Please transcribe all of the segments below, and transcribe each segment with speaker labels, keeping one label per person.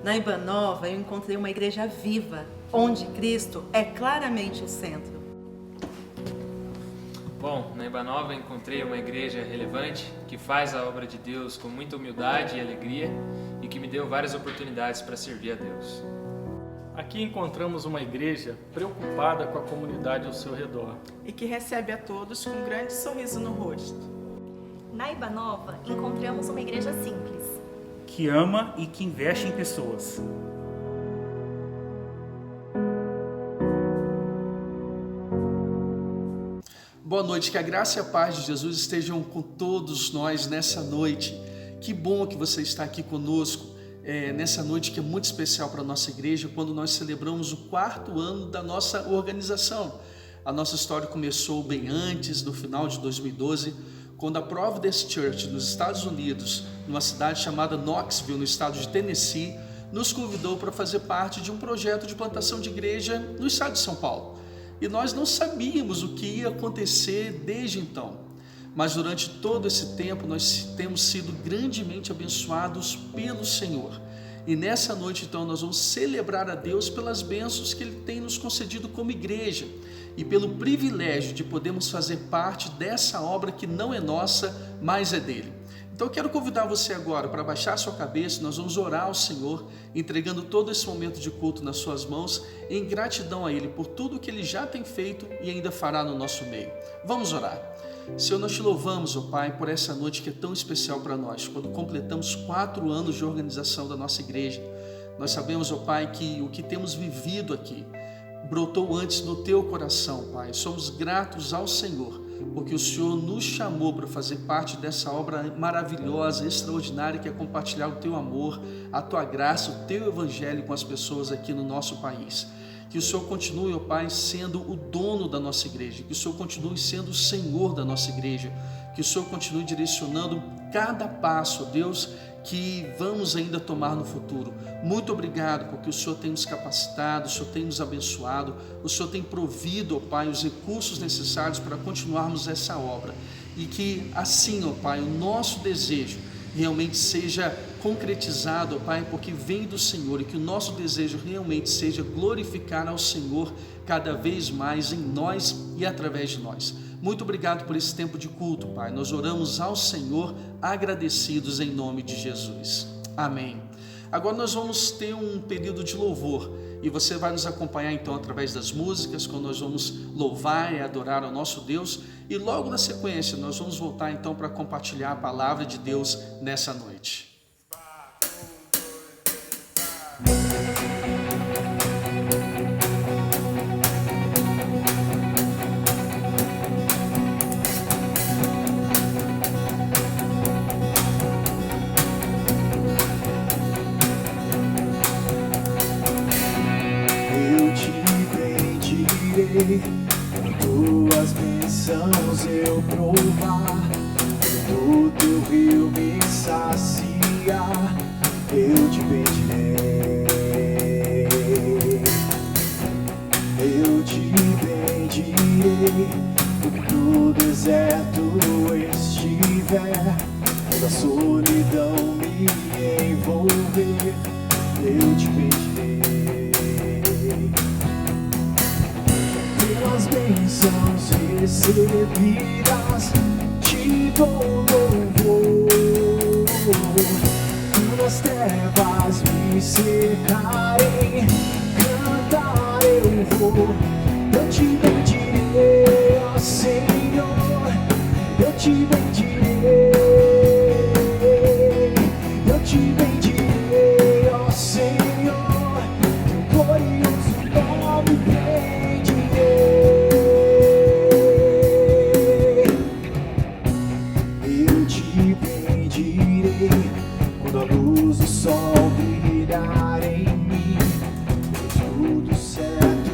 Speaker 1: Na Ibanova eu encontrei uma igreja viva, onde Cristo é claramente o centro.
Speaker 2: Bom, na Ibanova eu encontrei uma igreja relevante que faz a obra de Deus com muita humildade e alegria e que me deu várias oportunidades para servir a Deus.
Speaker 3: Aqui encontramos uma igreja preocupada com a comunidade ao seu redor.
Speaker 4: E que recebe a todos com um grande sorriso no rosto.
Speaker 5: Na Ibanova, encontramos uma igreja simples,
Speaker 6: que ama e que investe em pessoas.
Speaker 7: Boa noite, que a graça e a paz de Jesus estejam com todos nós nessa noite. Que bom que você está aqui conosco, nessa noite que é muito especial para a nossa igreja, quando nós celebramos o 4º ano da nossa organização. A nossa história começou bem antes, no final de 2012, quando a Providence Church, nos Estados Unidos, numa cidade chamada Knoxville, no estado de Tennessee, nos convidou para fazer parte de um projeto de plantação de igreja no estado de São Paulo. E nós não sabíamos o que ia acontecer desde então. Mas durante todo esse tempo nós temos sido grandemente abençoados pelo Senhor. E nessa noite então nós vamos celebrar a Deus pelas bênçãos que Ele tem nos concedido como igreja e pelo privilégio de podermos fazer parte dessa obra que não é nossa, mas é dele. Então eu quero convidar você agora para baixar a sua cabeça, nós vamos orar ao Senhor, entregando todo esse momento de culto nas suas mãos, em gratidão a Ele por tudo que Ele já tem feito e ainda fará no nosso meio. Vamos orar. Senhor, nós te louvamos, ó Pai, por essa noite que é tão especial para nós, quando completamos 4 anos de organização da nossa igreja. Nós sabemos, ó Pai, que o que temos vivido aqui brotou antes no teu coração, Pai. Somos gratos ao Senhor, porque o Senhor nos chamou para fazer parte dessa obra maravilhosa, extraordinária, que é compartilhar o teu amor, a tua graça, o teu evangelho com as pessoas aqui no nosso país. Que o Senhor continue, ó Pai, sendo o dono da nossa igreja, que o Senhor continue sendo o Senhor da nossa igreja, que o Senhor continue direcionando cada passo, ó Deus, que vamos ainda tomar no futuro. Muito obrigado, porque o Senhor tem nos capacitado, o Senhor tem nos abençoado, o Senhor tem provido, ó Pai, os recursos necessários para continuarmos essa obra. E que assim, ó Pai, o nosso desejo realmente seja concretizado, ó Pai, porque vem do Senhor, e que o nosso desejo realmente seja glorificar ao Senhor cada vez mais em nós e através de nós. Muito obrigado por esse tempo de culto, Pai. Nós oramos ao Senhor agradecidos em nome de Jesus. Amém. Agora nós vamos ter um período de louvor e você vai nos acompanhar então através das músicas, quando nós vamos louvar e adorar ao nosso Deus, e logo na sequência nós vamos voltar então para compartilhar a palavra de Deus nessa noite.
Speaker 8: Tuas bênçãos eu provar, do teu rio me saciar, eu te bendirei. Eu te bendirei, no deserto estiver, quando a solidão me envolver, eu te bendirei. Pelas bênçãos recebidas, te dou louvor. Quando as trevas me cercarem, cantar eu vou. Eu te bendirei, ó Senhor, eu te bendirei. Eu te bendirei, ó Senhor, teu glorioso nome bendirei. Eu te bendirei, quando a luz do sol brilhar em mim, quando tudo certo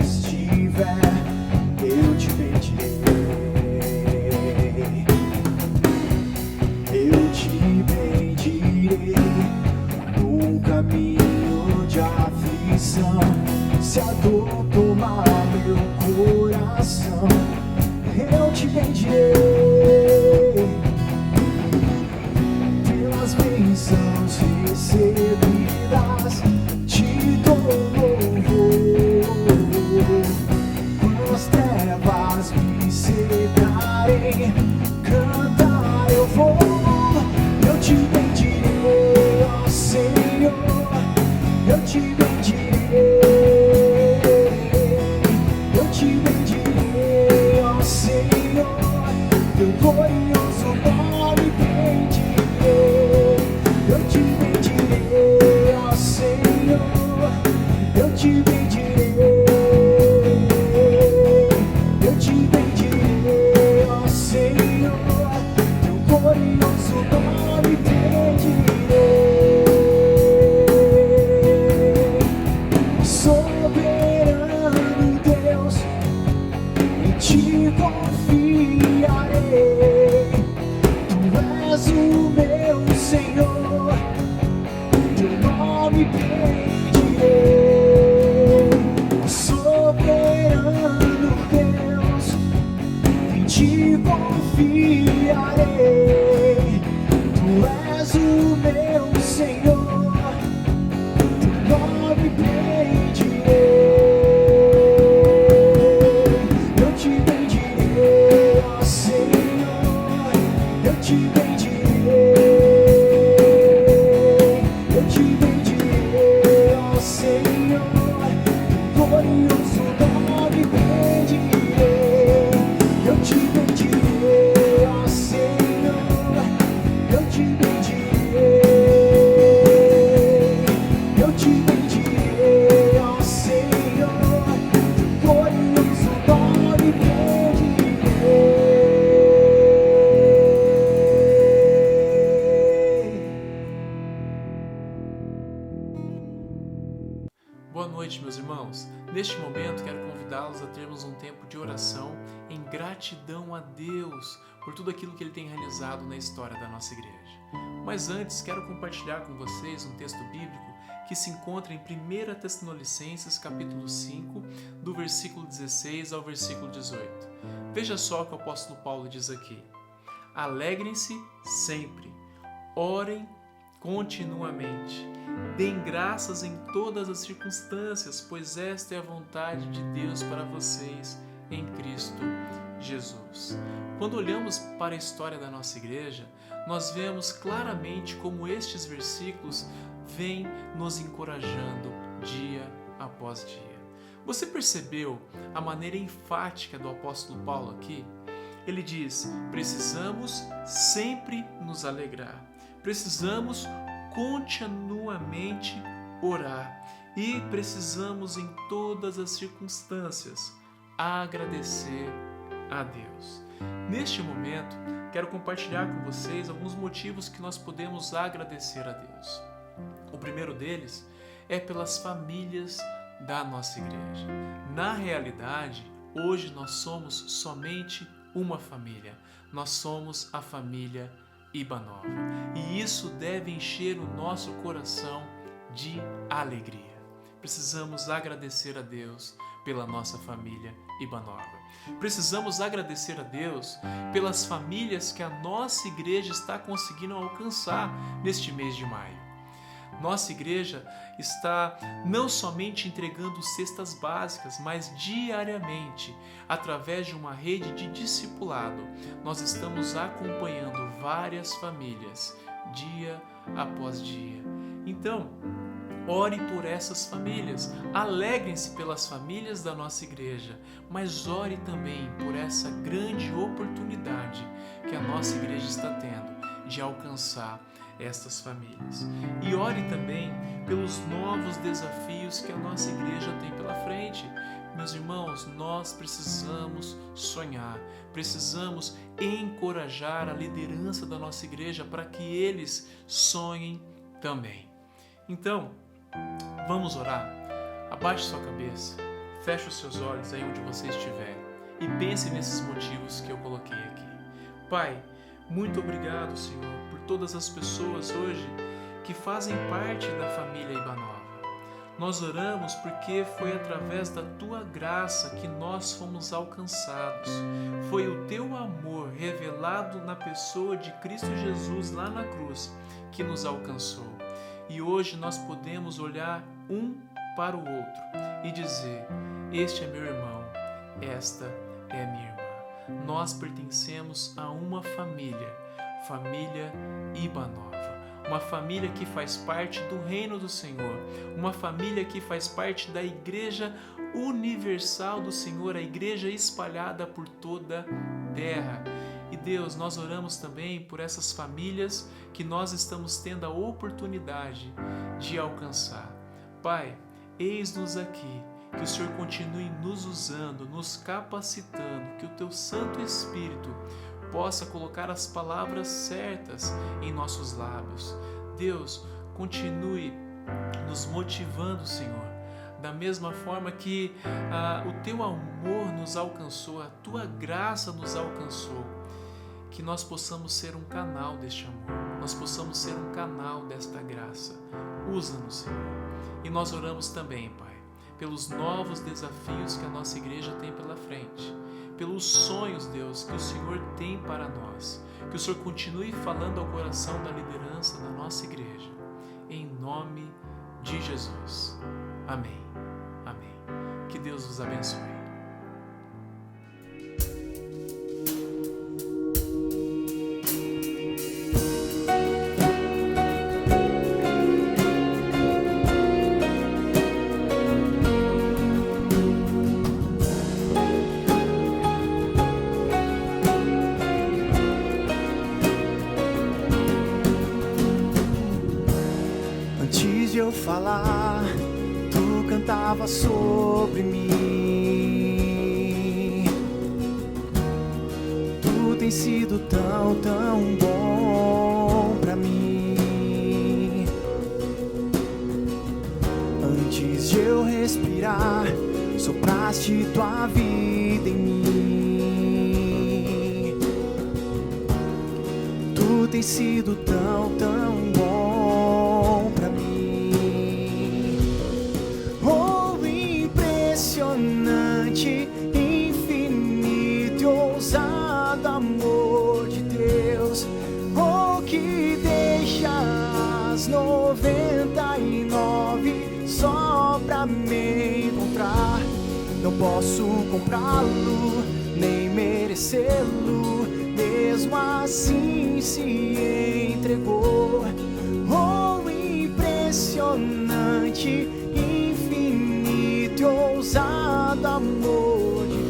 Speaker 8: estiver, eu te bendirei. Eu te bendirei, num caminho de aflição, se a dor tomar meu coração, eu te bendirei. Pelas bênçãos recebidas, confiarei, cantar eu vou, eu te bendirei, ó Senhor, eu te bendirei, eu te bendirei, ó Senhor, teu glorioso nome bendirei, eu te bendirei, ó Senhor, eu te bendirei, eu te bendirei, ó Senhor, teu glorioso nome bendirei. Soberano Deus, em ti confiarei, tu és o meu Senhor, teu nome bendirei. Soberano Deus, em ti confiarei, tu és o meu Senhor, teu nome bendirei. Eu te bendirei, ó Senhor, eu te bendirei, eu te bendirei, ó Senhor, teu glorioso nome bendirei. Eu te bendirei, ó Senhor, eu te bendirei, eu te bendirei, ó Senhor, teu glorioso nome bendirei.
Speaker 9: Boa noite, meus irmãos. Neste momento, quero convidá-los a termos um tempo de oração em gratidão a Deus por tudo aquilo que Ele tem realizado na história da nossa igreja. Mas antes, quero compartilhar com vocês um texto bíblico que se encontra em 1 Tessalonicenses, capítulo 5, do versículo 16 ao versículo 18. Veja só o que o apóstolo Paulo diz aqui. Alegrem-se sempre, orem continuamente, deem graças em todas as circunstâncias, pois esta é a vontade de Deus para vocês em Cristo Jesus. Quando olhamos para a história da nossa igreja, nós vemos claramente como estes versículos vêm nos encorajando dia após dia. Você percebeu a maneira enfática do apóstolo Paulo aqui? Ele diz: precisamos sempre nos alegrar, precisamos continuamente orar e precisamos em todas as circunstâncias agradecer a Deus. Neste momento, quero compartilhar com vocês alguns motivos que nós podemos agradecer a Deus. O primeiro deles é pelas famílias da nossa igreja. Na realidade, hoje nós somos somente uma família. Nós somos a família Ibanova. E isso deve encher o nosso coração de alegria. Precisamos agradecer a Deus pela nossa família Ibanova. Precisamos agradecer a Deus pelas famílias que a nossa igreja está conseguindo alcançar neste mês de maio. Nossa igreja está não somente entregando cestas básicas, mas diariamente, através de uma rede de discipulado, nós estamos acompanhando várias famílias, dia após dia. Então, ore por essas famílias, alegrem-se pelas famílias da nossa igreja, mas ore também por essa grande oportunidade que a nossa igreja está tendo de alcançar estas famílias. E ore também pelos novos desafios que a nossa igreja tem pela frente. Meus irmãos, nós precisamos sonhar, precisamos encorajar a liderança da nossa igreja para que eles sonhem também. Então, vamos orar. Abaixe sua cabeça, feche os seus olhos aí onde você estiver e pense nesses motivos que eu coloquei aqui. Pai, muito obrigado, Senhor, por todas as pessoas hoje que fazem parte da família Ibanova. Nós oramos porque foi através da Tua graça que nós fomos alcançados. Foi o Teu amor revelado na pessoa de Cristo Jesus lá na cruz que nos alcançou. E hoje nós podemos olhar um para o outro e dizer: este é meu irmão, esta é minha irmã. nós pertencemos a uma família, família Ibanova. Uma família que faz parte do reino do Senhor, uma família que faz parte da Igreja Universal do Senhor, a igreja espalhada por toda a terra. E Deus, nós oramos também por essas famílias que nós estamos tendo a oportunidade de alcançar. Pai, eis-nos aqui, que o Senhor continue nos usando, nos capacitando, que o Teu Santo Espírito possa colocar as palavras certas em nossos lábios. Deus, continue nos motivando, Senhor, da mesma forma que o Teu amor nos alcançou, a Tua graça nos alcançou, que nós possamos ser um canal deste amor, nós possamos ser um canal desta graça. Usa-nos, Senhor. E nós oramos também, Pai, pelos novos desafios que a nossa igreja tem pela frente, pelos sonhos, Deus, que o Senhor tem para nós. Que o Senhor continue falando ao coração da liderança da nossa igreja. Em nome de Jesus. Amém. Amém. Que Deus os abençoe.
Speaker 8: Antes de eu falar, tu cantava sobre mim. Tu tens sido tão, tão bom pra mim. Antes de eu respirar, sopraste tua vida em mim. Tu tens sido tão, tão bom pra mim. Oh, impressionante, infinito e ousado amor de Deus. Oh, que deixa as 99 só pra me encontrar. Não posso comprá-lo, nem merecê-lo, mesmo assim se entregou. Oh, impressionante, infinito e ousado amor de Deus.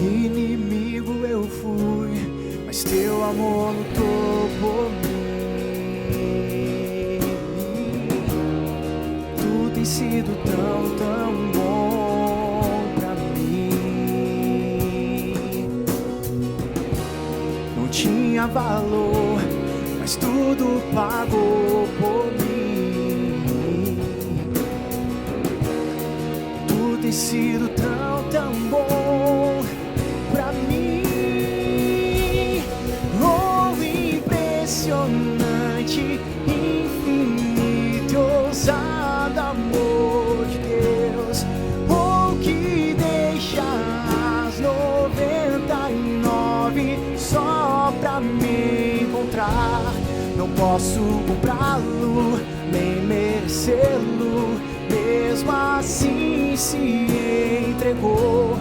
Speaker 8: Inimigo eu fui, mas teu amor lutou por mim. Tu tens sido tão, tão bom pra mim. Não tinha valor, mas tudo pagou por mim. Tu tens sido tão, tão bom pra mim. Oh, impressionante, infinito e ousado amor de Deus. Oh, que deixa as 99 só pra me encontrar. Não posso comprá-lo, nem merecê-lo, mesmo assim se entregou.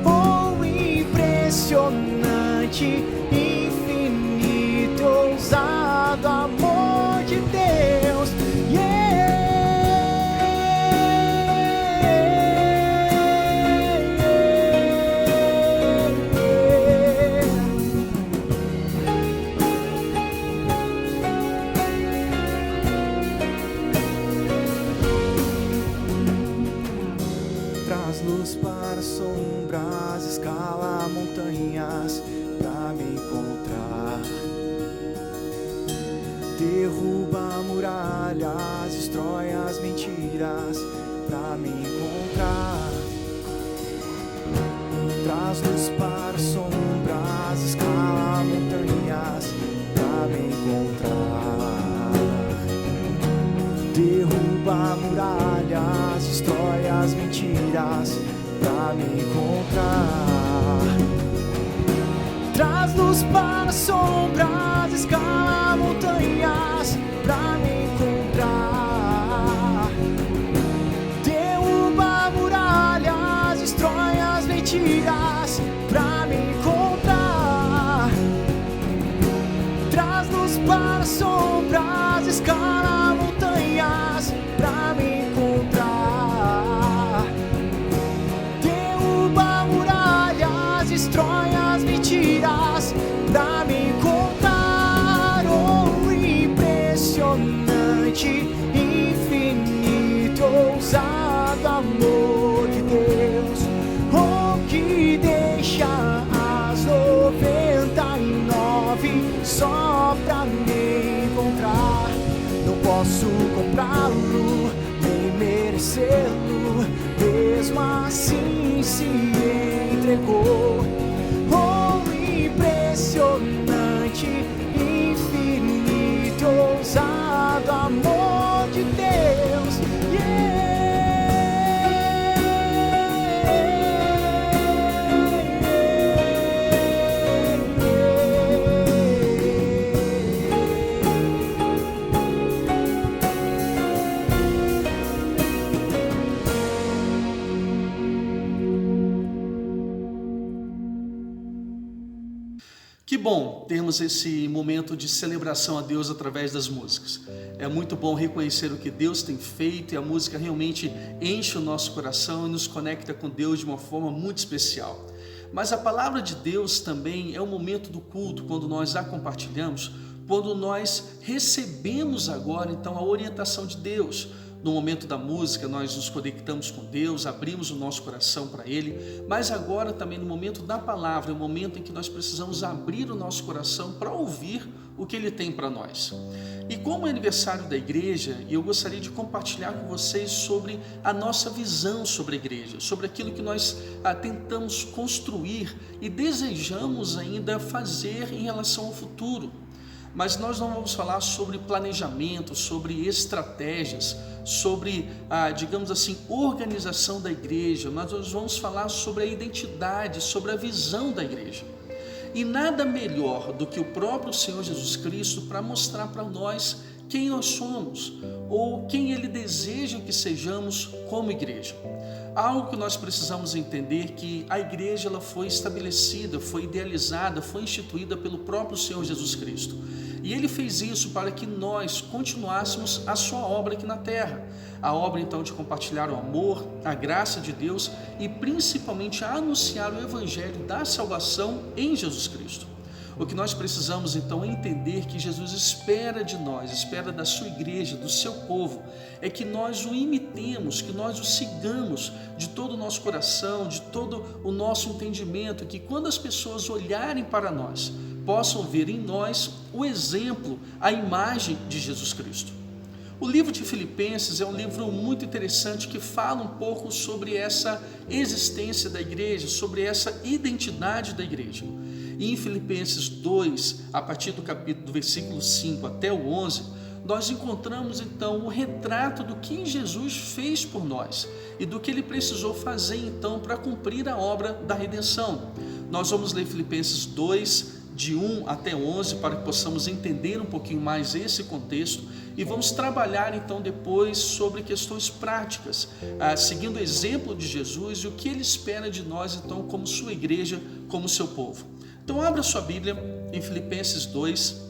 Speaker 8: Oh, impressionante, infinito e ousado amor de Deus. Traz luz para sombras, escala montanhas pra me encontrar. Derruba muralhas, destrói as mentiras pra me encontrar. Traz luz para sombras, escala montanhas pra me encontrar. Derruba muralhas, destrói as mentiras mentiras pra me encontrar. Traz luz para sombras, escala montanhas pra me encontrar. Derruba muralhas, destrói as mentiras pra me encontrar. Traz luz para sombras, escala montanhas pra me encontrar. Derruba muralhas, destrói as mentiras pra me encontrar. Oh, impressionante, infinito, ousado amor de Deus. Oh, que deixa as 99 só pra me encontrar. Não posso comprá-lo, nem merecê-lo, mesmo assim se entregou. Oh, impressionante, infinito, ousado amor de Deus.
Speaker 7: Que bom termos esse momento de celebração a Deus através das músicas. É muito bom reconhecer o que Deus tem feito e a música realmente enche o nosso coração e nos conecta com Deus de uma forma muito especial. Mas a palavra de Deus também é o momento do culto, quando nós a compartilhamos, quando nós recebemos agora então a orientação de Deus. No momento da música nós nos conectamos com Deus, abrimos o nosso coração para Ele, mas agora também no momento da palavra, é o momento em que nós precisamos abrir o nosso coração para ouvir o que Ele tem para nós. E como é aniversário da igreja, eu gostaria de compartilhar com vocês sobre a nossa visão sobre a igreja, sobre aquilo que nós tentamos construir e desejamos ainda fazer em relação ao futuro. Mas nós não vamos falar sobre planejamento, sobre estratégias, sobre, digamos assim, organização da igreja, mas nós vamos falar sobre a identidade, sobre a visão da igreja. E nada melhor do que o próprio Senhor Jesus Cristo para mostrar para nós quem nós somos, ou quem Ele deseja que sejamos como igreja. Algo que nós precisamos entender, que a igreja ela foi estabelecida, foi idealizada, foi instituída pelo próprio Senhor Jesus Cristo. E Ele fez isso para que nós continuássemos a sua obra aqui na terra. A obra então de compartilhar o amor, a graça de Deus e principalmente a anunciar o evangelho da salvação em Jesus Cristo. O que nós precisamos então entender que Jesus espera de nós, espera da sua igreja, do seu povo, é que nós o imitemos, que nós o sigamos de todo o nosso coração, de todo o nosso entendimento, que quando as pessoas olharem para nós, possam ver em nós o exemplo, a imagem de Jesus Cristo. O livro de Filipenses é um livro muito interessante que fala um pouco sobre essa existência da igreja, sobre essa identidade da igreja. E em Filipenses 2, a partir do versículo 5 até o 11, nós encontramos então o retrato do que Jesus fez por nós e do que Ele precisou fazer então para cumprir a obra da redenção. Nós vamos ler Filipenses 2, de 1 até 11, para que possamos entender um pouquinho mais esse contexto e vamos trabalhar então depois sobre questões práticas, seguindo o exemplo de Jesus e o que Ele espera de nós então como sua igreja, como seu povo. Então abra sua Bíblia em Filipenses 2,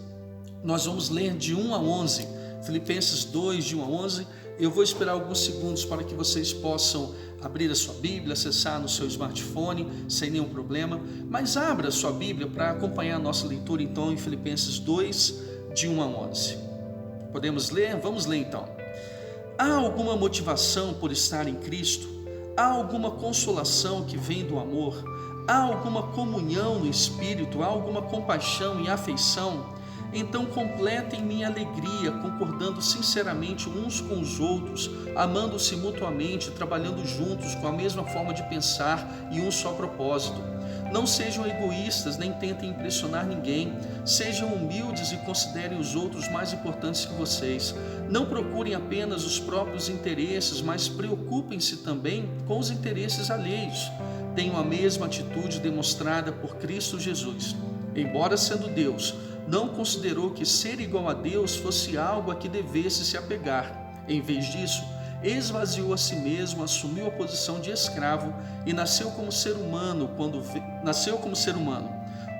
Speaker 7: nós vamos ler de 1 a 11, Filipenses 2, de 1 a 11, eu vou esperar alguns segundos para que vocês possam abrir a sua Bíblia, acessar no seu smartphone, sem nenhum problema, mas abra a sua Bíblia para acompanhar a nossa leitura então em Filipenses 2, de 1 a 11. Podemos ler? Vamos ler então. Há alguma motivação por estar em Cristo? Há alguma consolação que vem do amor? Há alguma comunhão no Espírito? Há alguma compaixão e afeição? Então completem minha alegria, concordando sinceramente uns com os outros, amando-se mutuamente, trabalhando juntos com a mesma forma de pensar e um só propósito. Não sejam egoístas, nem tentem impressionar ninguém. Sejam humildes e considerem os outros mais importantes que vocês. Não procurem apenas os próprios interesses, mas preocupem-se também com os interesses alheios. Tenham a mesma atitude demonstrada por Cristo Jesus. Embora sendo Deus, não considerou que ser igual a Deus fosse algo a que devesse se apegar. Em vez disso, esvaziou a si mesmo, assumiu a posição de escravo e nasceu como ser humano.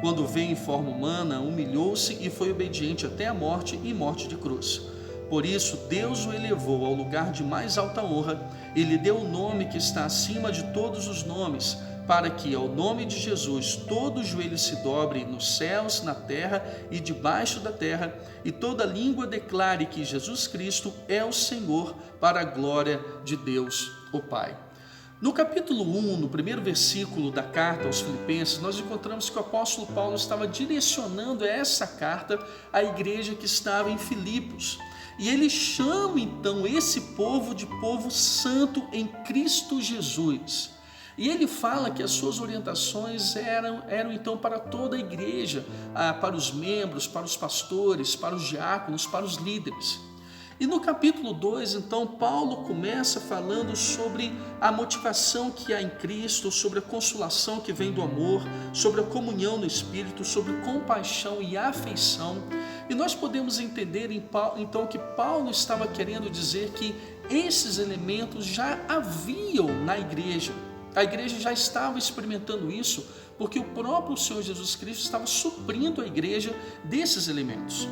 Speaker 7: Quando veio em forma humana, humilhou-se e foi obediente até a morte e morte de cruz. Por isso, Deus o elevou ao lugar de mais alta honra e lhe deu o nome que está acima de todos os nomes, para que, ao nome de Jesus, todo joelho se dobre nos céus, na terra e debaixo da terra, e toda língua declare que Jesus Cristo é o Senhor, para a glória de Deus, o Pai. No capítulo 1, no primeiro versículo da carta aos Filipenses, nós encontramos que o apóstolo Paulo estava direcionando essa carta à igreja que estava em Filipos. E ele chama então esse povo de povo santo em Cristo Jesus. E ele fala que as suas orientações eram então para toda a igreja, para os membros, para os pastores, para os diáconos, para os líderes. E no capítulo 2, então, Paulo começa falando sobre a motivação que há em Cristo, sobre a consolação que vem do amor, sobre a comunhão no Espírito, sobre compaixão e afeição. E nós podemos entender então que Paulo estava querendo dizer que esses elementos já haviam na igreja. A igreja já estava experimentando isso, porque o próprio Senhor Jesus Cristo estava suprindo a igreja desses elementos.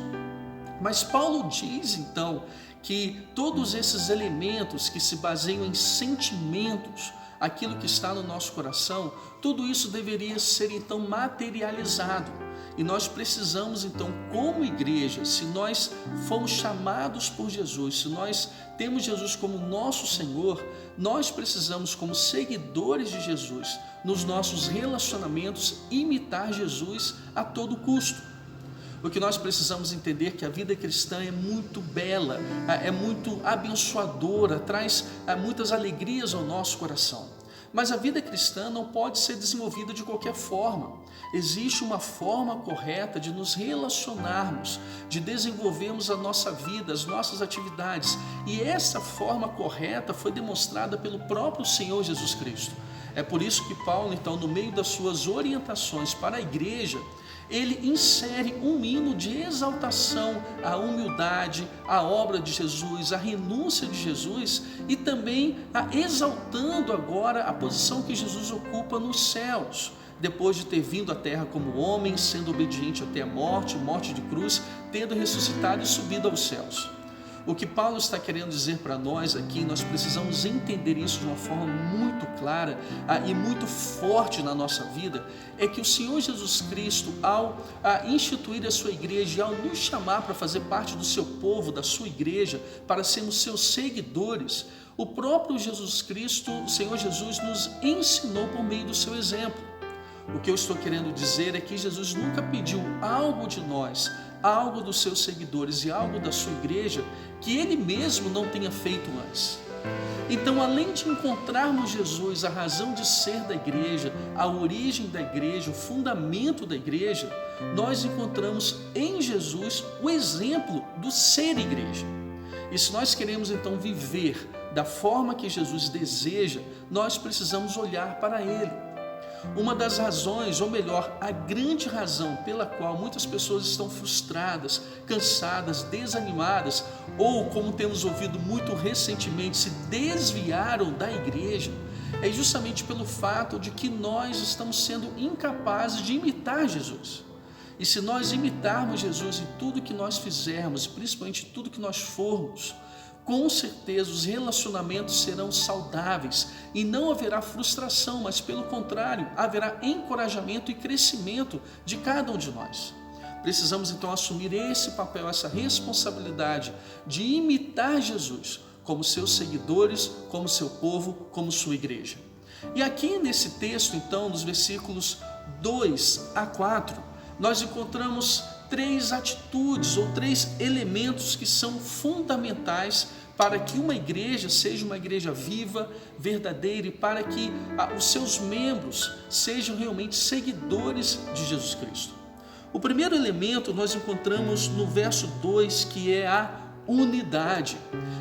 Speaker 7: Mas Paulo diz então que todos esses elementos que se baseiam em sentimentos, aquilo que está no nosso coração, tudo isso deveria ser então materializado. E nós precisamos então, como igreja, se nós fomos chamados por Jesus, se nós temos Jesus como nosso Senhor, nós precisamos, como seguidores de Jesus, nos nossos relacionamentos, imitar Jesus a todo custo. O que nós precisamos entender é que a vida cristã é muito bela, é muito abençoadora, traz muitas alegrias ao nosso coração. Mas a vida cristã não pode ser desenvolvida de qualquer forma. Existe uma forma correta de nos relacionarmos, de desenvolvermos a nossa vida, as nossas atividades. E essa forma correta foi demonstrada pelo próprio Senhor Jesus Cristo. É por isso que Paulo, então, no meio das suas orientações para a igreja, ele insere um hino de exaltação à humildade, à obra de Jesus, à renúncia de Jesus e também exaltando agora a posição que Jesus ocupa nos céus, depois de ter vindo à terra como homem, sendo obediente até a morte de cruz, tendo ressuscitado e subido aos céus. O que Paulo está querendo dizer para nós aqui, nós precisamos entender isso de uma forma muito clara e muito forte na nossa vida, é que o Senhor Jesus Cristo, ao instituir a sua igreja e ao nos chamar para fazer parte do seu povo, da sua igreja, para sermos seus seguidores, o próprio Jesus Cristo, o Senhor Jesus, nos ensinou por meio do seu exemplo. O que eu estou querendo dizer é que Jesus nunca pediu algo de nós, algo dos seus seguidores e algo da sua igreja que ele mesmo não tenha feito antes. Então, além de encontrarmos Jesus, a razão de ser da igreja, a origem da igreja, o fundamento da igreja, nós encontramos em Jesus o exemplo do ser igreja. E se nós queremos então viver da forma que Jesus deseja, nós precisamos olhar para ele. Uma das razões, ou melhor, a grande razão pela qual muitas pessoas estão frustradas, cansadas, desanimadas, ou, como temos ouvido muito recentemente, se desviaram da igreja, é justamente pelo fato de que nós estamos sendo incapazes de imitar Jesus. E se nós imitarmos Jesus em tudo que nós fizermos, principalmente em tudo que nós formos, com certeza os relacionamentos serão saudáveis e não haverá frustração, mas pelo contrário, haverá encorajamento e crescimento de cada um de nós. Precisamos então assumir esse papel, essa responsabilidade de imitar Jesus como seus seguidores, como seu povo, como sua igreja. E aqui nesse texto, então, nos versículos 2 a 4, nós encontramos três atitudes ou três elementos que são fundamentais para que uma igreja seja uma igreja viva, verdadeira, e para que os seus membros sejam realmente seguidores de Jesus Cristo. O primeiro elemento nós encontramos no verso 2, que é a unidade.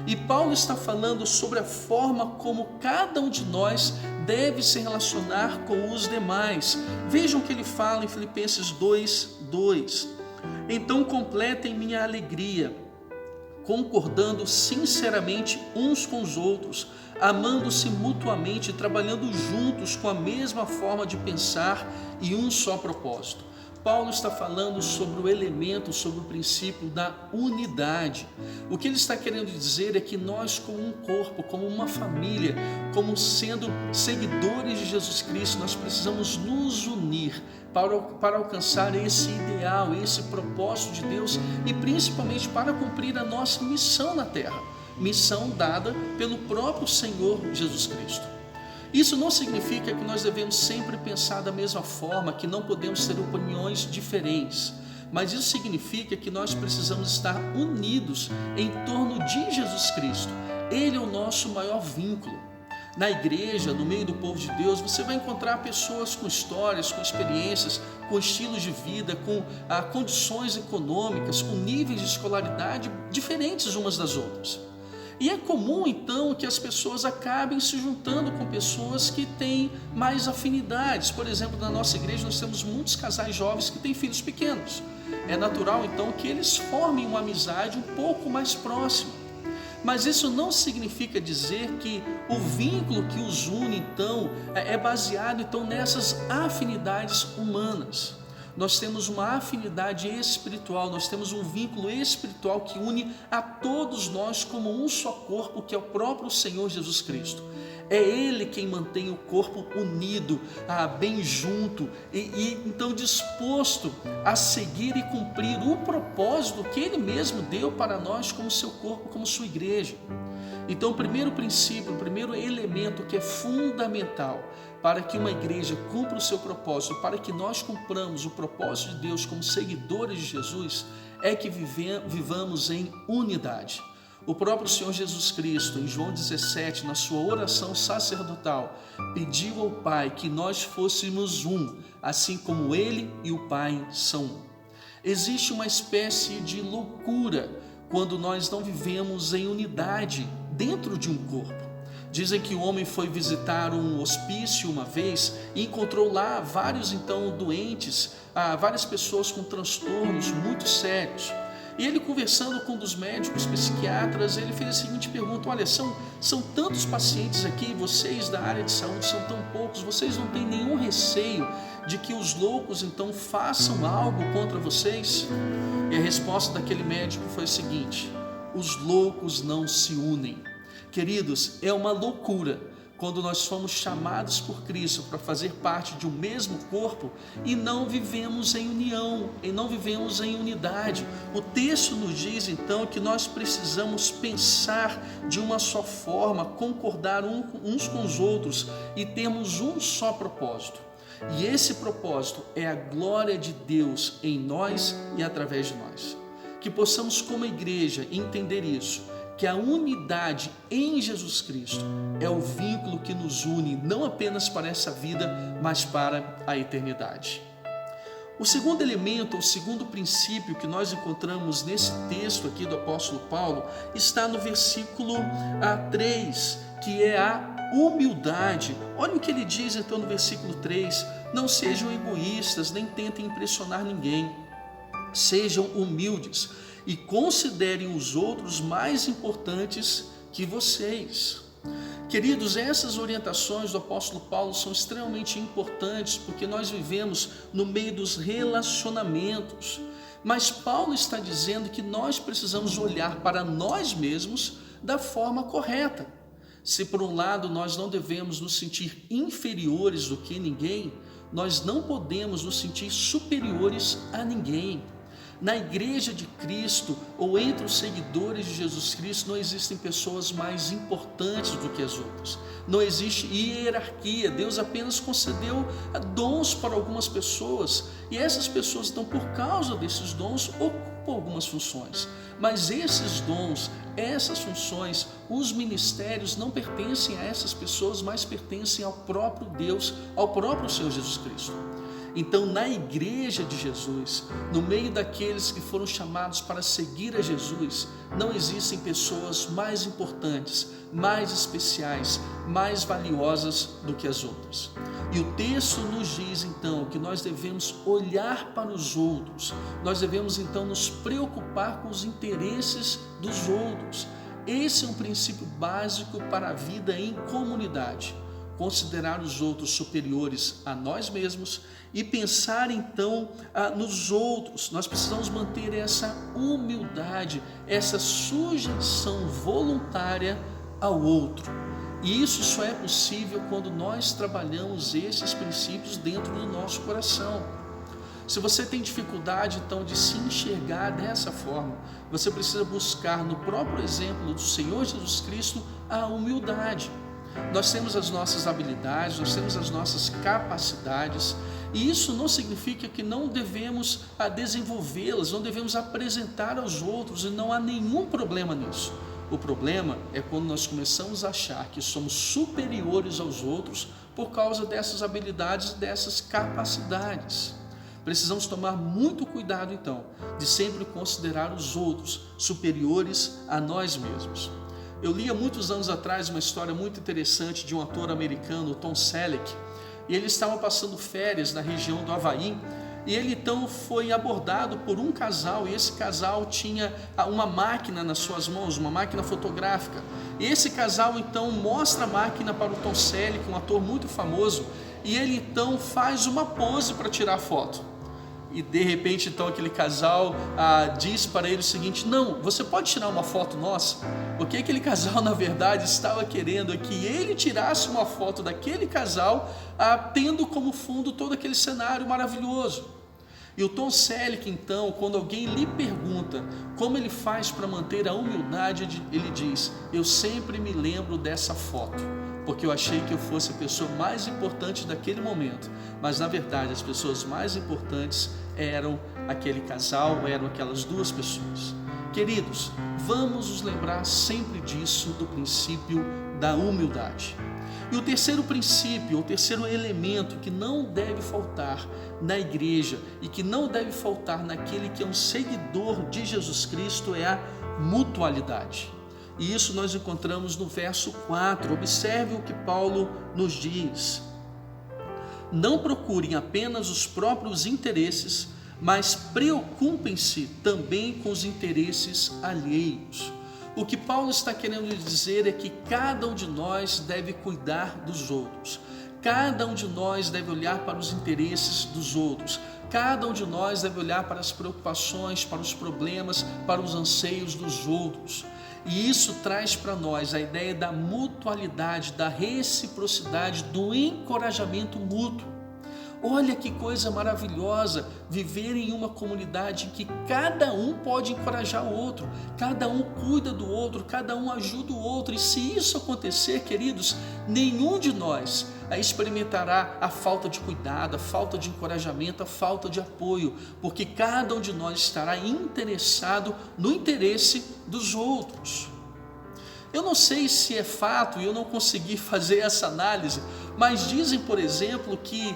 Speaker 7: E Paulo está falando sobre a forma como cada um de nós deve se relacionar com os demais. Vejam o que ele fala em Filipenses 2:2. Então completem minha alegria, concordando sinceramente uns com os outros, amando-se mutuamente, trabalhando juntos com a mesma forma de pensar e um só propósito. Paulo está falando sobre o elemento, sobre o princípio da unidade. O que ele está querendo dizer é que nós, como um corpo, como uma família, como sendo seguidores de Jesus Cristo, nós precisamos nos unir para alcançar esse ideal, esse propósito de Deus e principalmente para cumprir a nossa missão na terra, missão dada pelo próprio Senhor Jesus Cristo. Isso não significa que nós devemos sempre pensar da mesma forma, que não podemos ter opiniões diferentes, mas isso significa que nós precisamos estar unidos em torno de Jesus Cristo. Ele é o nosso maior vínculo. Na igreja, no meio do povo de Deus, você vai encontrar pessoas com histórias, com experiências, com estilos de vida, com condições econômicas, com níveis de escolaridade diferentes umas das outras. E é comum, então, que as pessoas acabem se juntando com pessoas que têm mais afinidades. Por exemplo, na nossa igreja nós temos muitos casais jovens que têm filhos pequenos. É natural, então, que eles formem uma amizade um pouco mais próxima. Mas isso não significa dizer que o vínculo que os une, então, é baseado, então, nessas afinidades humanas. Nós temos uma afinidade espiritual, nós temos um vínculo espiritual que une a todos nós como um só corpo, que é o próprio Senhor Jesus Cristo. É Ele quem mantém o corpo unido, bem junto e então disposto a seguir e cumprir o propósito que Ele mesmo deu para nós como seu corpo, como sua igreja. Então, o primeiro princípio, o primeiro elemento que é fundamental para que uma igreja cumpra o seu propósito, para que nós cumpramos o propósito de Deus como seguidores de Jesus, é que vivamos em unidade. O próprio Senhor Jesus Cristo, em João 17, na sua oração sacerdotal, pediu ao Pai que nós fôssemos um, assim como Ele e o Pai são um. Existe uma espécie de loucura quando nós não vivemos em unidade dentro de um corpo. Dizem que o homem foi visitar um hospício uma vez e encontrou lá vários então doentes, várias pessoas com transtornos muito sérios. E ele, conversando com um dos médicos psiquiatras, ele fez a seguinte pergunta: olha, são tantos pacientes aqui, vocês da área de saúde são tão poucos, vocês não têm nenhum receio de que os loucos então façam algo contra vocês? E a resposta daquele médico foi a seguinte: os loucos não se unem. Queridos, é uma loucura quando nós fomos chamados por Cristo para fazer parte de um mesmo corpo e não vivemos em união, e não vivemos em unidade. O texto nos diz então que nós precisamos pensar de uma só forma, concordar uns com os outros e termos um só propósito. E esse propósito é a glória de Deus em nós e através de nós. Que possamos, como igreja, entender isso, que a unidade em Jesus Cristo é o vínculo que nos une não apenas para essa vida, mas para a eternidade. O segundo elemento, o segundo princípio que nós encontramos nesse texto aqui do apóstolo Paulo está no versículo 3, que é a humildade. Olha o que ele diz então no versículo 3: não sejam egoístas, nem tentem impressionar ninguém, sejam humildes e considerem os outros mais importantes que vocês. Queridos, essas orientações do apóstolo Paulo são extremamente importantes porque nós vivemos no meio dos relacionamentos. Mas Paulo está dizendo que nós precisamos olhar para nós mesmos da forma correta. Se por um lado nós não devemos nos sentir inferiores do que ninguém, nós não podemos nos sentir superiores a ninguém. Na igreja de Cristo, ou entre os seguidores de Jesus Cristo, não existem pessoas mais importantes do que as outras. Não existe hierarquia. Deus apenas concedeu dons para algumas pessoas, e essas pessoas, então, por causa desses dons, ocupam algumas funções. Mas esses dons, essas funções, os ministérios não pertencem a essas pessoas, mas pertencem ao próprio Deus, ao próprio Senhor Jesus Cristo. Então, na igreja de Jesus, no meio daqueles que foram chamados para seguir a Jesus, não existem pessoas mais importantes, mais especiais, mais valiosas do que as outras. E o texto nos diz, então, que nós devemos olhar para os outros, nós devemos, então, nos preocupar com os interesses dos outros. Esse é um princípio básico para a vida em comunidade. Considerar os outros superiores a nós mesmos e pensar então nos outros. Nós precisamos manter essa humildade, essa sujeição voluntária ao outro. E isso só é possível quando nós trabalhamos esses princípios dentro do nosso coração. Se você tem dificuldade então de se enxergar dessa forma, você precisa buscar no próprio exemplo do Senhor Jesus Cristo a humildade. Nós temos as nossas habilidades, nós temos as nossas capacidades, e isso não significa que não devemos desenvolvê-las, não devemos apresentar aos outros, e não há nenhum problema nisso. O problema é quando nós começamos a achar que somos superiores aos outros por causa dessas habilidades, dessas capacidades. Precisamos tomar muito cuidado então, de sempre considerar os outros superiores a nós mesmos. Eu li há muitos anos atrás uma história muito interessante de um ator americano, Tom Selleck, e ele estava passando férias na região do Havaí, e ele então foi abordado por um casal, e esse casal tinha uma máquina nas suas mãos, uma máquina fotográfica. E esse casal então mostra a máquina para o Tom Selleck, um ator muito famoso, e ele então faz uma pose para tirar foto. E de repente então aquele casal diz para ele o seguinte: não, você pode tirar uma foto nossa? Porque aquele casal na verdade estava querendo que ele tirasse uma foto daquele casal, tendo como fundo todo aquele cenário maravilhoso. E o Tom Selleck então, quando alguém lhe pergunta como ele faz para manter a humildade, ele diz: eu sempre me lembro dessa foto, porque eu achei que eu fosse a pessoa mais importante daquele momento, mas na verdade as pessoas mais importantes eram aquele casal, eram aquelas duas pessoas. Queridos, vamos nos lembrar sempre disso, do princípio da humildade. E o terceiro princípio, o terceiro elemento que não deve faltar na igreja e que não deve faltar naquele que é um seguidor de Jesus Cristo é a mutualidade. E isso nós encontramos no verso 4. Observe o que Paulo nos diz: não procurem apenas os próprios interesses, mas preocupem-se também com os interesses alheios. O que Paulo está querendo dizer é que cada um de nós deve cuidar dos outros, cada um de nós deve olhar para os interesses dos outros, cada um de nós deve olhar para as preocupações, para os problemas, para os anseios dos outros. E isso traz para nós a ideia da mutualidade, da reciprocidade, do encorajamento mútuo. Olha que coisa maravilhosa viver em uma comunidade em que cada um pode encorajar o outro, cada um cuida do outro, cada um ajuda o outro. E se isso acontecer, queridos, nenhum de nós experimentará a falta de cuidado, a falta de encorajamento, a falta de apoio, porque cada um de nós estará interessado no interesse dos outros. Eu não sei se é fato, e eu não consegui fazer essa análise, mas dizem, por exemplo, que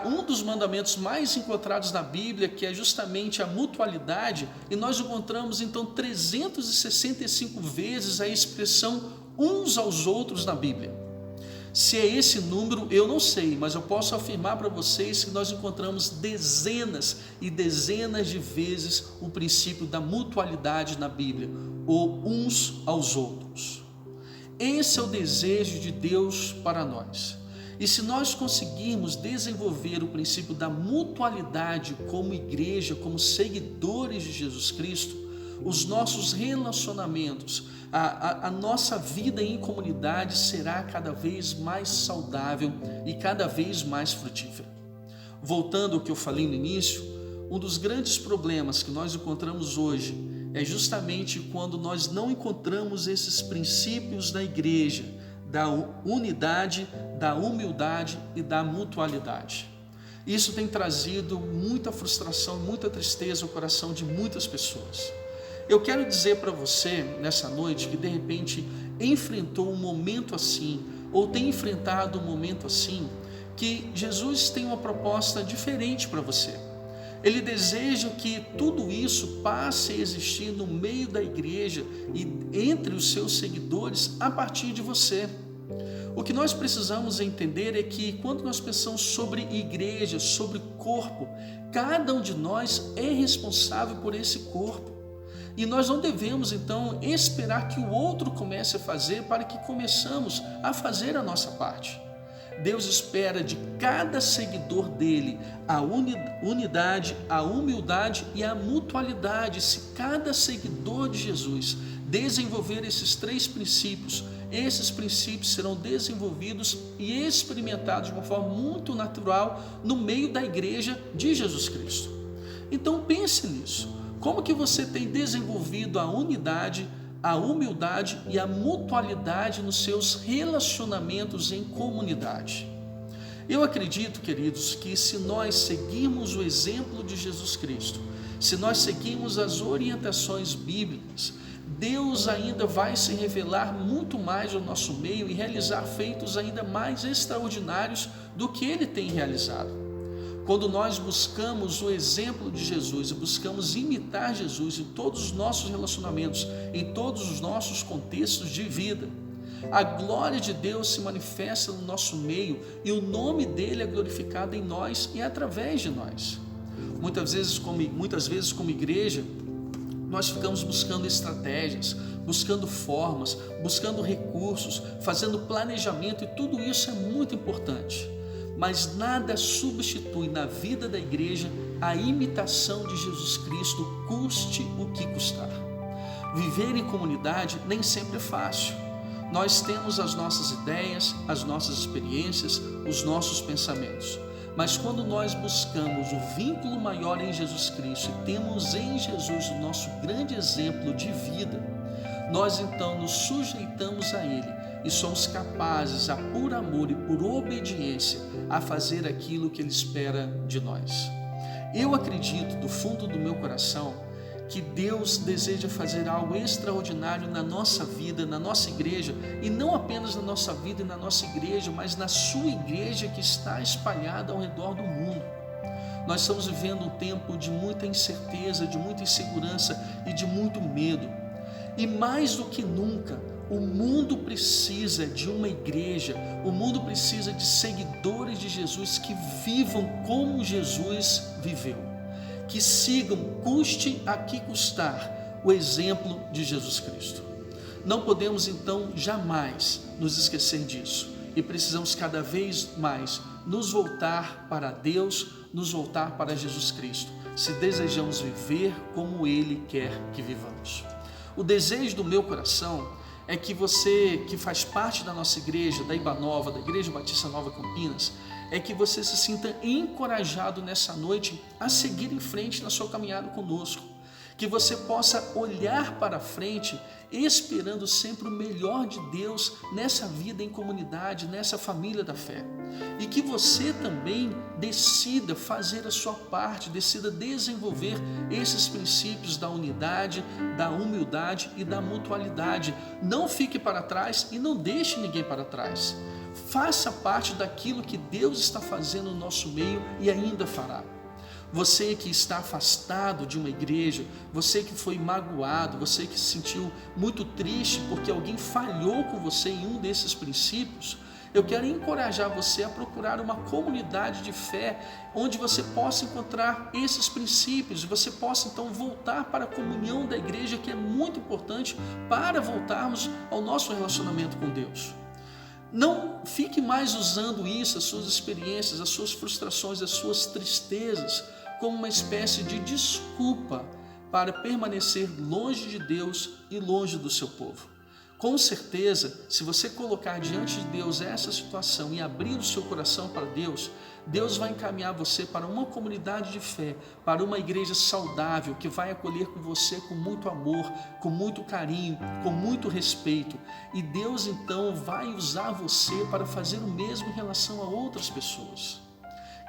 Speaker 7: um dos mandamentos mais encontrados na Bíblia, que é justamente a mutualidade, e nós encontramos então 365 vezes a expressão uns aos outros na Bíblia. Se é esse número, eu não sei, mas eu posso afirmar para vocês que nós encontramos dezenas e dezenas de vezes o princípio da mutualidade na Bíblia, ou uns aos outros. Esse é o desejo de Deus para nós. E se nós conseguirmos desenvolver o princípio da mutualidade como igreja, como seguidores de Jesus Cristo, os nossos relacionamentos, a nossa vida em comunidade será cada vez mais saudável e cada vez mais frutífera. Voltando ao que eu falei no início, um dos grandes problemas que nós encontramos hoje é justamente quando nós não encontramos esses princípios da igreja, da unidade, da humildade e da mutualidade. Isso tem trazido muita frustração, muita tristeza ao coração de muitas pessoas. Eu quero dizer para você nessa noite que de repente enfrentou um momento assim, ou tem enfrentado um momento assim, que Jesus tem uma proposta diferente para você. Ele deseja que tudo isso passe a existir no meio da igreja e entre os seus seguidores a partir de você. O que nós precisamos entender é que quando nós pensamos sobre igreja, sobre corpo, cada um de nós é responsável por esse corpo. E nós não devemos então esperar que o outro comece a fazer para que começamos a fazer a nossa parte. Deus espera de cada seguidor dele a unidade, a humildade e a mutualidade. Se cada seguidor de Jesus desenvolver esses 3 princípios, esses princípios serão desenvolvidos e experimentados de uma forma muito natural no meio da igreja de Jesus Cristo. Então pense nisso. Como que você tem desenvolvido a unidade, a humildade e a mutualidade nos seus relacionamentos em comunidade? Eu acredito, queridos, que se nós seguirmos o exemplo de Jesus Cristo, se nós seguirmos as orientações bíblicas, Deus ainda vai se revelar muito mais ao nosso meio e realizar feitos ainda mais extraordinários do que Ele tem realizado. Quando nós buscamos o exemplo de Jesus e buscamos imitar Jesus em todos os nossos relacionamentos, em todos os nossos contextos de vida, a glória de Deus se manifesta no nosso meio e o nome dele é glorificado em nós e através de nós. Muitas vezes como igreja, nós ficamos buscando estratégias, buscando formas, buscando recursos, fazendo planejamento, e tudo isso é muito importante. Mas nada substitui na vida da igreja a imitação de Jesus Cristo, custe o que custar. Viver em comunidade nem sempre é fácil. Nós temos as nossas ideias, as nossas experiências, os nossos pensamentos. Mas quando nós buscamos o vínculo maior em Jesus Cristo e temos em Jesus o nosso grande exemplo de vida, nós então nos sujeitamos a Ele e somos capazes, por amor e por obediência, a fazer aquilo que Ele espera de nós. Eu acredito do fundo do meu coração que Deus deseja fazer algo extraordinário na nossa vida, na nossa igreja, e não apenas na nossa vida e na nossa igreja, mas na sua igreja que está espalhada ao redor do mundo. Nós estamos vivendo um tempo de muita incerteza, de muita insegurança e de muito medo. E mais do que nunca, o mundo precisa de uma igreja, o mundo precisa de seguidores de Jesus que vivam como Jesus viveu, que sigam, custe a que custar, o exemplo de Jesus Cristo. Não podemos então jamais nos esquecer disso e precisamos cada vez mais nos voltar para Deus, nos voltar para Jesus Cristo, se desejamos viver como Ele quer que vivamos. O desejo do meu coração é que você que faz parte da nossa igreja, da Ibanova, da Igreja Batista Nova Campinas, é que você se sinta encorajado nessa noite a seguir em frente na sua caminhada conosco. Que você possa olhar para frente esperando sempre o melhor de Deus nessa vida em comunidade, nessa família da fé. E que você também decida fazer a sua parte, decida desenvolver esses princípios da unidade, da humildade e da mutualidade. Não fique para trás e não deixe ninguém para trás. Faça parte daquilo que Deus está fazendo no nosso meio e ainda fará. Você que está afastado de uma igreja, você que foi magoado, você que se sentiu muito triste porque alguém falhou com você em um desses princípios, eu quero encorajar você a procurar uma comunidade de fé onde você possa encontrar esses princípios e você possa então voltar para a comunhão da igreja, que é muito importante para voltarmos ao nosso relacionamento com Deus. Não fique mais usando isso, as suas experiências, as suas frustrações, as suas tristezas, como uma espécie de desculpa para permanecer longe de Deus e longe do seu povo. Com certeza, se você colocar diante de Deus essa situação e abrir o seu coração para Deus, Deus vai encaminhar você para uma comunidade de fé, para uma igreja saudável que vai acolher com você com muito amor, com muito carinho, com muito respeito. E Deus então vai usar você para fazer o mesmo em relação a outras pessoas.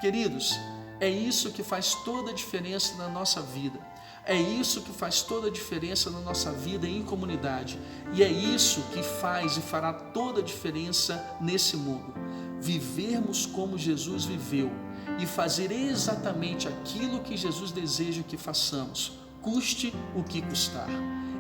Speaker 7: Queridos, é isso que faz toda a diferença na nossa vida. É isso que faz toda a diferença na nossa vida em comunidade. E é isso que faz e fará toda a diferença nesse mundo. Vivermos como Jesus viveu e fazer exatamente aquilo que Jesus deseja que façamos, custe o que custar.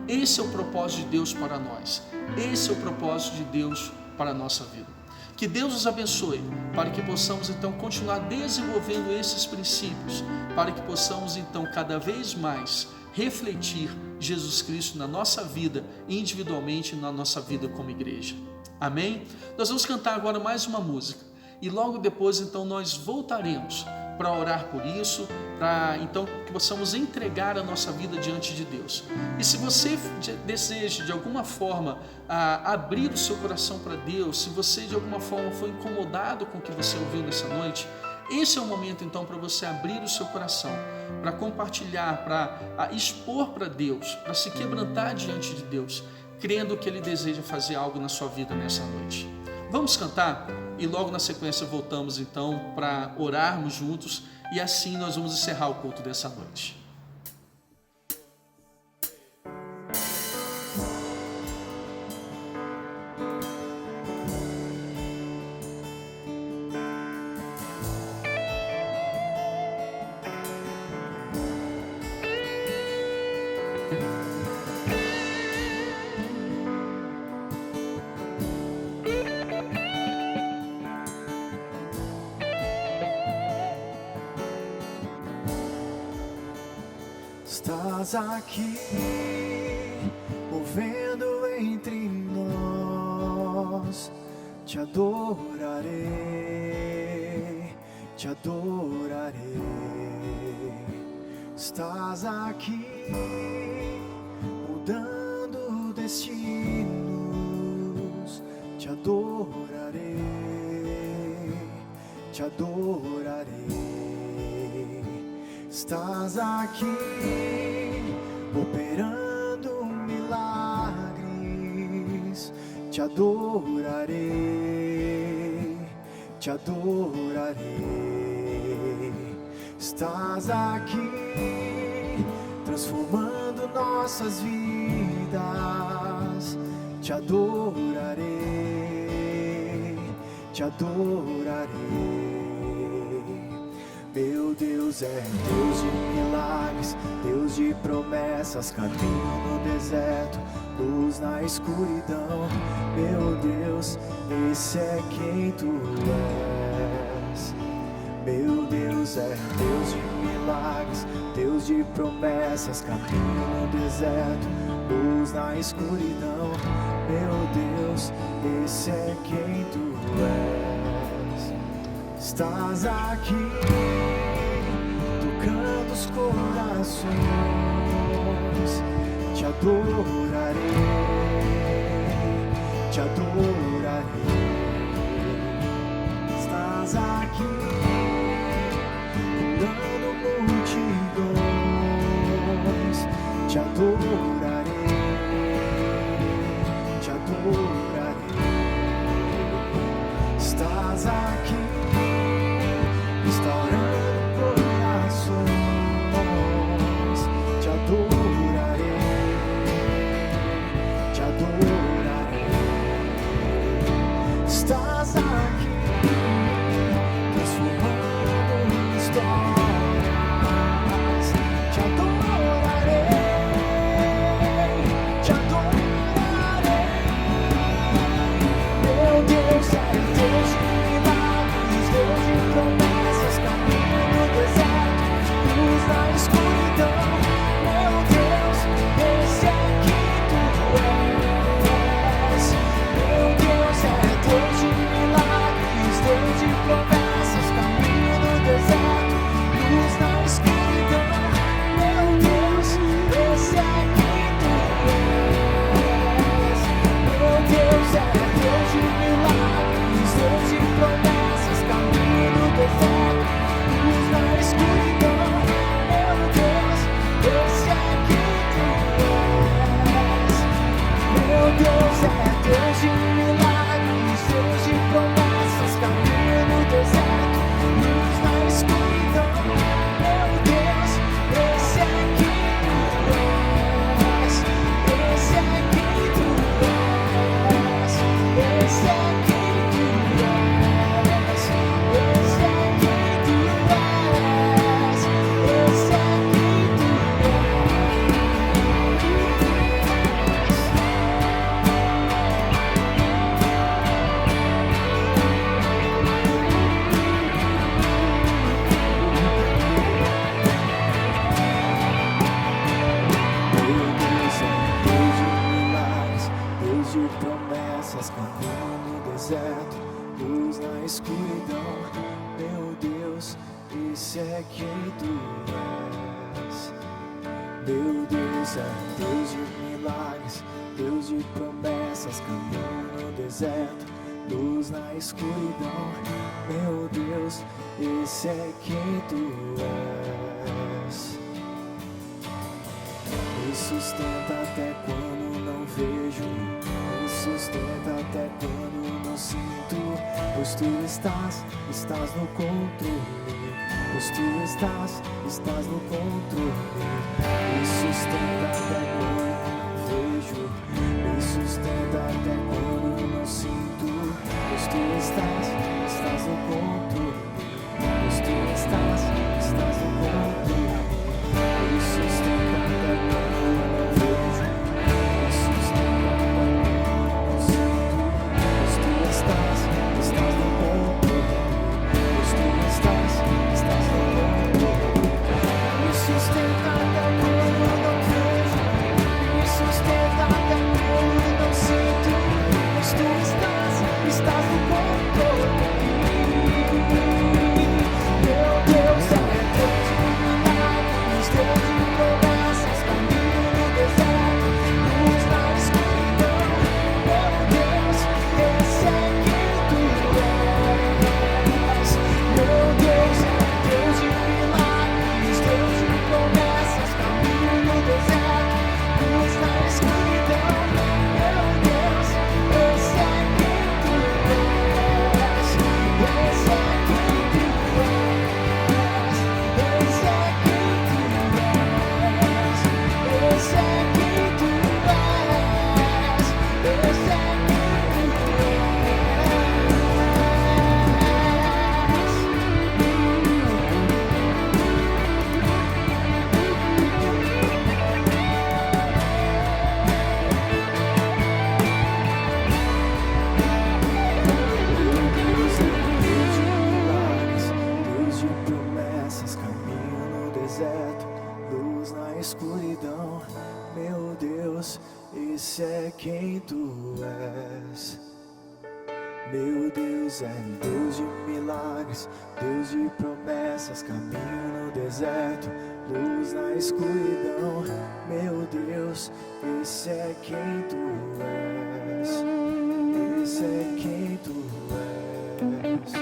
Speaker 7: Esse é o propósito de Deus para nós. Esse é o propósito de Deus para a nossa vida. Que Deus nos abençoe, para que possamos então continuar desenvolvendo esses princípios, para que possamos então cada vez mais refletir Jesus Cristo na nossa vida, individualmente na nossa vida como igreja. Amém? Nós vamos cantar agora mais uma música e logo depois então nós voltaremos para orar por isso, para então que possamos entregar a nossa vida diante de Deus. E se você deseja de alguma forma abrir o seu coração para Deus, se você de alguma forma foi incomodado com o que você ouviu nessa noite, esse é o momento então para você abrir o seu coração, para compartilhar, para expor para Deus, para se quebrantar diante de Deus, crendo que Ele deseja fazer algo na sua vida nessa noite. Vamos cantar e logo na sequência voltamos então para orarmos juntos e assim nós vamos encerrar o culto dessa noite.
Speaker 8: Estás aqui, movendo entre nós. Te adorarei, te adorarei. Estás aqui, mudando destinos. Te adorarei, te adorarei. Estás aqui, operando milagres. Te adorarei, te adorarei. Estás aqui, transformando nossas vidas. Te adorarei, te adorarei. Meu Deus é Deus de milagres, Deus de promessas, caminho no deserto, luz na escuridão. Meu Deus, esse é quem Tu és. Meu Deus é Deus de milagres, Deus de promessas, caminho no deserto, luz na escuridão. Meu Deus, esse é quem Tu és. Estás aqui, tocando os corações. Te adorarei, te adorarei. Estás aqui, mudando multidões. Te adorarei, te adorarei. Estás aqui, restaurando corações. Te adorarei, te adorarei. Estás aqui, esse é quem tu és. Meu Deus é Deus de milagres, Deus de promessas, caminho no deserto, luz na escuridão. Meu Deus, esse é quem tu és. Me sustenta até quando não vejo, me sustenta até quando não sinto, pois tu estás no controle, pois tu estás no controle. Me sustenta até quando não vejo, me sustenta até quando não sinto, pois tu estás no controle, pois tu estás no controle. Me sustenta até quando não vejo, me sustenta até quando não sinto, pois tu estás no controle, pois tu estás no controle. Me sustenta até quando não vejo, me sustenta até quando não sinto, pois tu estás no controle. Meu Deus é Deus de milagres, Deus de promessas, caminho no deserto, luz na escuridão. Meu Deus, esse é quem tu és. Meu Deus é Deus de milagres, Deus de promessas, caminho no deserto, luz na escuridão. Meu Deus, esse é quem tu és. Esse é quem tu és. Esse é quem tu és. Esse é quem tu és. Esse é quem tu Deus de milagres, Deus de promessas, caminho no deserto, luz na escuridão. Meu Deus, esse é quem tu és. Meu Deus é Deus de milagres, Deus de promessas, caminho no deserto, luz na escuridão. Meu Deus, esse é quem tu és. Esse é quem tu és.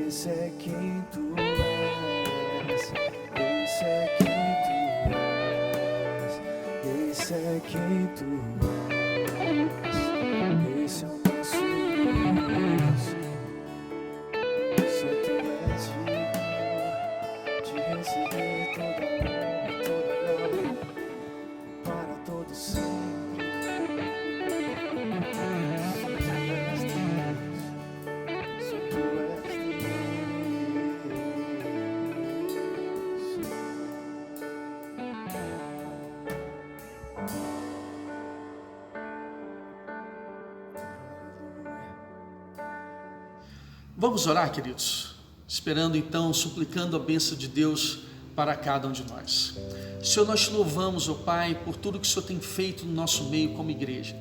Speaker 8: Esse é quem tu és. Esse é quem tu és. Esse é quem tu és. Esse é quem tu és. Esse é o nosso Deus. Só tu és digno de receber toda honra e toda glória para todo sempre. Só tu és
Speaker 7: Vamos orar, queridos, esperando então, suplicando a bênção de Deus para cada um de nós. Senhor, nós te louvamos, ó Pai, por tudo que o Senhor tem feito no nosso meio como igreja.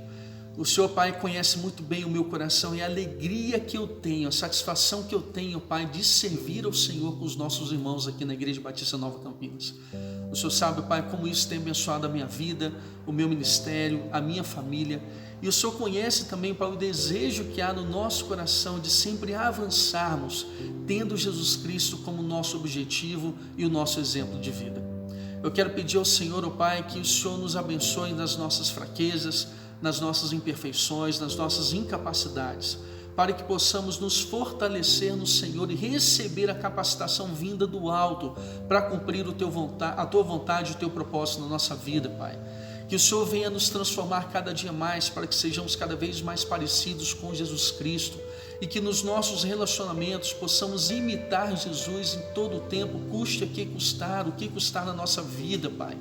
Speaker 7: O Senhor, Pai, conhece muito bem o meu coração e a alegria que eu tenho, a satisfação que eu tenho, Pai, de servir ao Senhor com os nossos irmãos aqui na Igreja Batista Nova Campinas. O Senhor sabe, Pai, como isso tem abençoado a minha vida, o meu ministério, a minha família. E o Senhor conhece também, Pai, o desejo que há no nosso coração de sempre avançarmos, tendo Jesus Cristo como nosso objetivo e o nosso exemplo de vida. Eu quero pedir ao Senhor, ó Pai, que o Senhor nos abençoe nas nossas fraquezas, nas nossas imperfeições, nas nossas incapacidades, para que possamos nos fortalecer no Senhor e receber a capacitação vinda do alto para cumprir a Tua vontade e o Teu propósito na nossa vida, Pai. Que o Senhor venha nos transformar cada dia mais para que sejamos cada vez mais parecidos com Jesus Cristo e que nos nossos relacionamentos possamos imitar Jesus em todo o tempo, custe o que custar na nossa vida, Pai.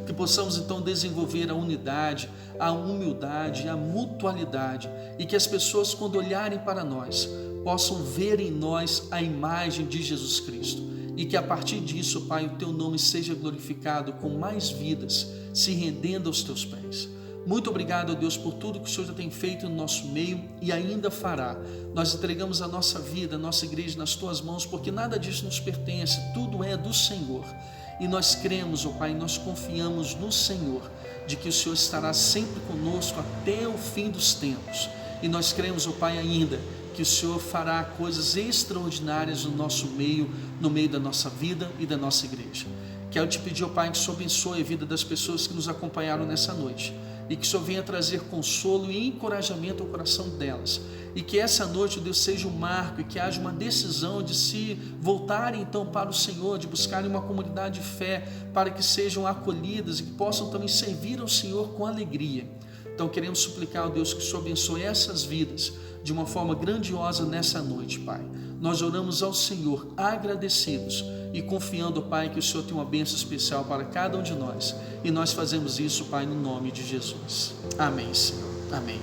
Speaker 7: Que possamos então desenvolver a unidade, a humildade, a mutualidade e que as pessoas, quando olharem para nós, possam ver em nós a imagem de Jesus Cristo e que a partir disso, Pai, o Teu nome seja glorificado com mais vidas se rendendo aos Teus pés. Muito obrigado, Deus, por tudo que o Senhor já tem feito no nosso meio e ainda fará. Nós entregamos a nossa vida, a nossa igreja nas Tuas mãos, porque nada disso nos pertence, tudo é do Senhor. E nós cremos, ó Pai, nós confiamos no Senhor, de que o Senhor estará sempre conosco até o fim dos tempos. E nós cremos, ó Pai, ainda que o Senhor fará coisas extraordinárias no nosso meio, no meio da nossa vida e da nossa igreja. Quero te pedir, ó Pai, que o Senhor abençoe a vida das pessoas que nos acompanharam nessa noite e que o Senhor venha trazer consolo e encorajamento ao coração delas. E que essa noite, Deus, seja um marco e que haja uma decisão de se voltarem então para o Senhor, de buscarem uma comunidade de fé, para que sejam acolhidas e que possam também servir ao Senhor com alegria. Então queremos suplicar ao Deus que o Senhor abençoe essas vidas de uma forma grandiosa nessa noite, Pai. Nós oramos ao Senhor agradecidos e confiando, Pai, que o Senhor tem uma bênção especial para cada um de nós. E nós fazemos isso, Pai, no nome de Jesus. Amém, Senhor. Amém.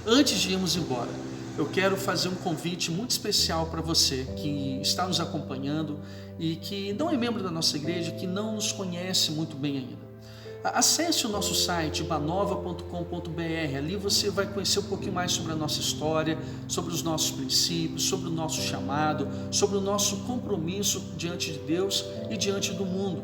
Speaker 7: Antes de irmos embora, eu quero fazer um convite muito especial para você que está nos acompanhando e que não é membro da nossa igreja, que não nos conhece muito bem ainda. Acesse o nosso site ibanova.com.br, ali você vai conhecer um pouquinho mais sobre a nossa história, sobre os nossos princípios, sobre o nosso chamado, sobre o nosso compromisso diante de Deus e diante do mundo.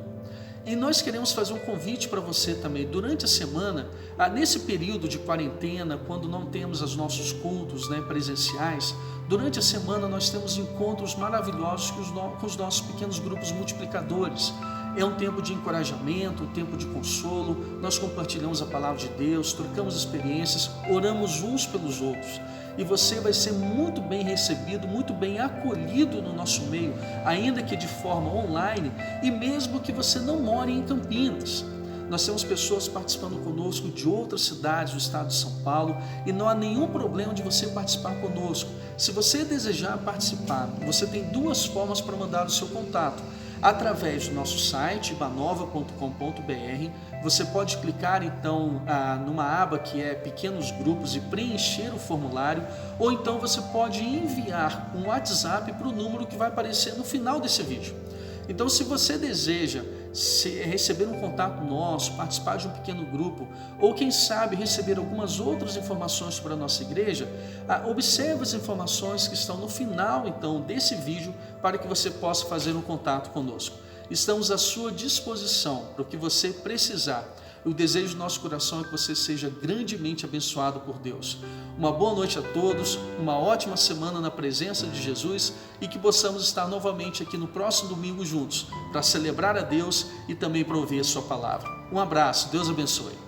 Speaker 7: E nós queremos fazer um convite para você também, durante a semana, nesse período de quarentena, quando não temos os nossos cultos presenciais, durante a semana nós temos encontros maravilhosos com os nossos pequenos grupos multiplicadores. É um tempo de encorajamento, um tempo de consolo, nós compartilhamos a palavra de Deus, trocamos experiências, oramos uns pelos outros. E você vai ser muito bem recebido, muito bem acolhido no nosso meio, ainda que de forma online e mesmo que você não more em Campinas. Nós temos pessoas participando conosco de outras cidades do estado de São Paulo e não há nenhum problema de você participar conosco. Se você desejar participar, você tem duas formas para mandar o seu contato. Através do nosso site, ibanova.com.br, você pode clicar então numa aba que é Pequenos Grupos e preencher o formulário, ou então você pode enviar um WhatsApp para o número que vai aparecer no final desse vídeo. Então, se você deseja receber um contato nosso, participar de um pequeno grupo, ou quem sabe receber algumas outras informações sobre a nossa igreja, observe as informações que estão no final então desse vídeo para que você possa fazer um contato conosco. Estamos à sua disposição para o que você precisar. O desejo do nosso coração é que você seja grandemente abençoado por Deus. Uma boa noite a todos, uma ótima semana na presença de Jesus e que possamos estar novamente aqui no próximo domingo juntos para celebrar a Deus e também para ouvir a sua palavra. Um abraço, Deus abençoe.